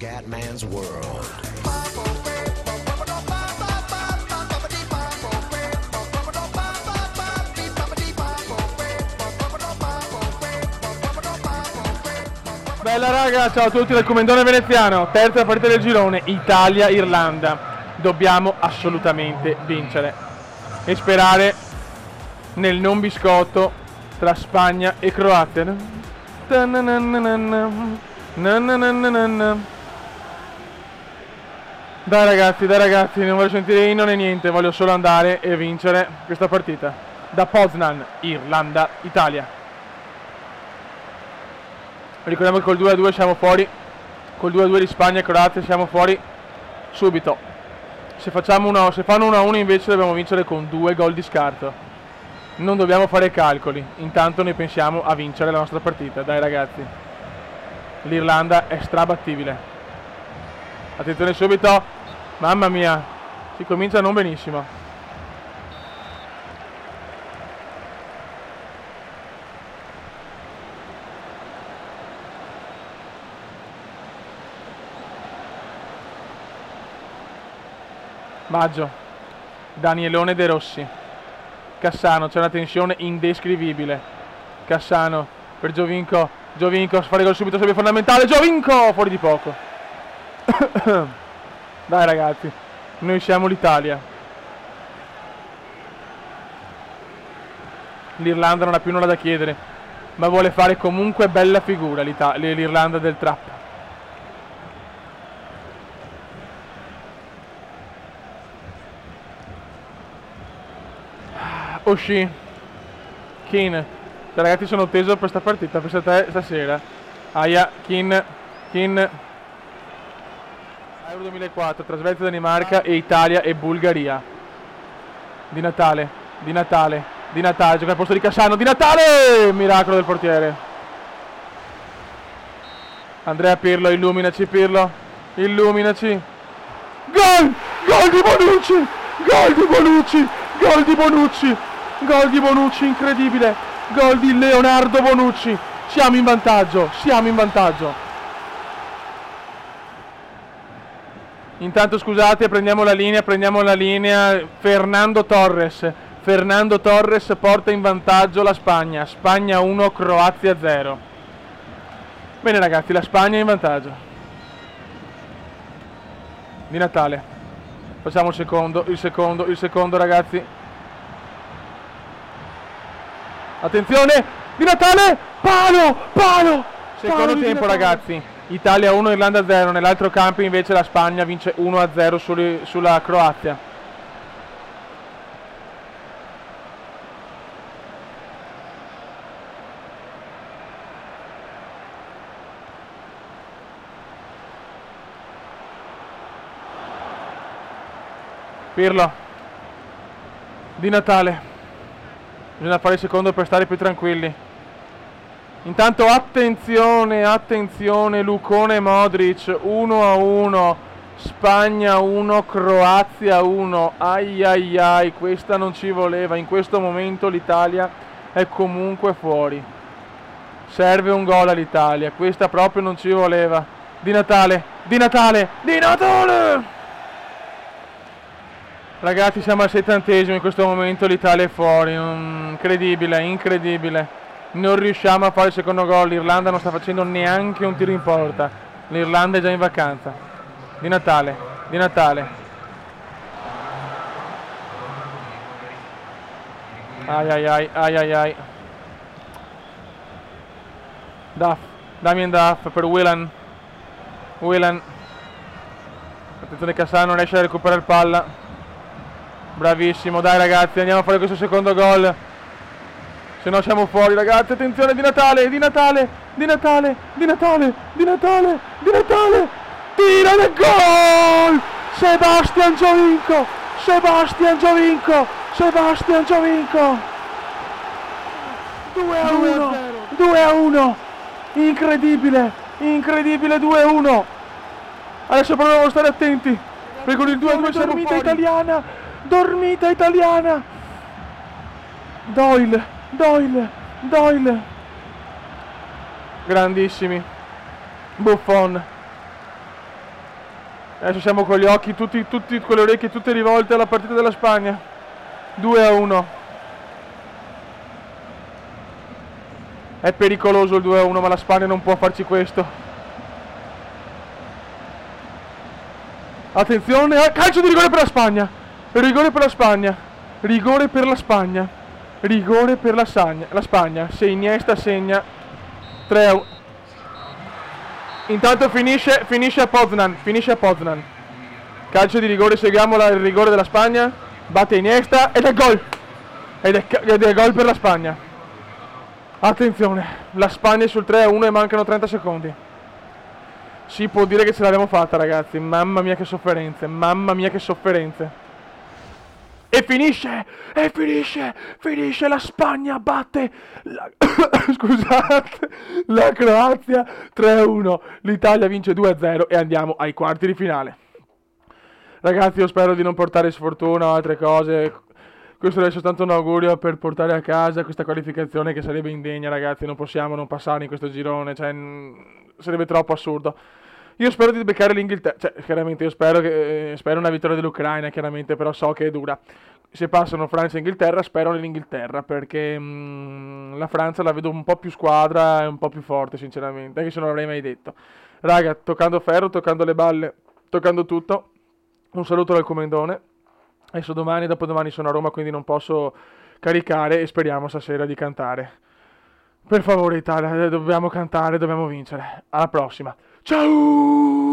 Scatman's World. Bella raga, ciao a tutti dal Comendone Veneziano, terza partita del girone, Italia-Irlanda. Dobbiamo assolutamente vincere e sperare nel non biscotto tra Spagna e Croazia. Dai ragazzi, non voglio sentire inno né niente, voglio solo andare e vincere questa partita. Da Poznan, Irlanda, Italia. Ricordiamo che col 2-2 siamo fuori, col 2-2 di Spagna e Croazia siamo fuori subito. Se fanno 1-1 invece dobbiamo vincere con 2 gol di scarto. Non dobbiamo fare calcoli, intanto noi pensiamo a vincere la nostra partita. Dai ragazzi, l'Irlanda è strabattibile. Attenzione subito, mamma mia, si comincia non benissimo. Maggio, Danielone De Rossi, Cassano, c'è una tensione indescrivibile. Cassano per Giovinco, Giovinco fare gol subito, sarebbe fondamentale. Giovinco fuori di poco. Dai ragazzi, noi siamo l'Italia. L'Irlanda non ha più nulla da chiedere, ma vuole fare comunque bella figura l'Irlanda del trap. Oshie, Keane, ragazzi sono teso per questa partita, per te stasera. Aia, Keane, Euro 2004, tra Svezia, Danimarca e Italia e Bulgaria. Di Natale, gioca al posto di Cassano, Di Natale! Miracolo del portiere. Andrea Pirlo, illuminaci Pirlo, illuminaci. Gol! Gol di Bonucci! Gol di Bonucci! Gol di Bonucci! Gol di Bonucci, incredibile! Gol di Leonardo Bonucci! Siamo in vantaggio! Intanto scusate, prendiamo la linea. Fernando Torres porta in vantaggio la Spagna. Spagna 1, Croazia 0. Bene ragazzi, la Spagna è in vantaggio. Di Natale. Facciamo il secondo ragazzi. Attenzione, Di Natale, palo! Secondo tempo ragazzi, Italia 1, Irlanda 0, nell'altro campo invece la Spagna vince 1-0 sulla Croazia. Pirlo, Di Natale. Bisogna fare il secondo per stare più tranquilli. Intanto attenzione, Lucone e Modric 1-1, Spagna 1, Croazia 1. Ai, questa non ci voleva. In questo momento l'Italia è comunque fuori. Serve un gol all'Italia, questa proprio non ci voleva. Di Natale! Ragazzi, siamo al 70°, in questo momento l'Italia è fuori, incredibile. Non riusciamo a fare il secondo gol, l'Irlanda non sta facendo neanche un tiro in porta. L'Irlanda è già in vacanza. Di Natale. Ai. Damien Duff per Whelan. Attenzione, Cassano non riesce a recuperare il palla. Bravissimo, dai ragazzi, andiamo a fare questo secondo gol. Se no siamo fuori ragazzi, attenzione, Di Natale. Tira del gol! Sebastian Giovinco. 2-1. Incredibile 2-1. Adesso però dobbiamo stare attenti, perché con il 2-2 siamo fuori. Dormita italiana. Doyle. Grandissimi. Buffon. Adesso siamo con gli occhi tutti con le orecchie tutte rivolte alla partita della Spagna. 2-1. È pericoloso il 2-1, ma la Spagna non può farci questo. Attenzione, calcio di rigore per la Spagna. Rigore per la Spagna. Rigore per la Spagna. Rigore per la Spagna. Se Iniesta segna 3-1. Intanto finisce a Poznan. Calcio di rigore, seguiamo il rigore della Spagna. Batte Iniesta ed è gol. Ed è gol per la Spagna. Attenzione, la Spagna è sul 3-1 e mancano 30 secondi. Si può dire che ce l'abbiamo fatta, ragazzi. Mamma mia che sofferenze. E finisce, la Spagna batte scusate, la Croazia 3-1, l'Italia vince 2-0 e andiamo ai quarti di finale. Ragazzi, io spero di non portare sfortuna o altre cose. Questo deve essere soltanto un augurio per portare a casa questa qualificazione che sarebbe indegna, ragazzi. Non possiamo non passare in questo girone, cioè sarebbe troppo assurdo. Io spero di beccare l'Inghilterra, cioè chiaramente io spero una vittoria dell'Ucraina, chiaramente, però so che è dura. Se passano Francia e Inghilterra, spero nell'Inghilterra, perché la Francia la vedo un po' più squadra e un po' più forte, sinceramente, anche se non l'avrei mai detto. Raga, toccando ferro, toccando le balle, toccando tutto, un saluto dal Comendone. Adesso domani e dopodomani sono a Roma, quindi non posso caricare e speriamo stasera di cantare. Per favore Italia, dobbiamo cantare, dobbiamo vincere. Alla prossima. Ciao!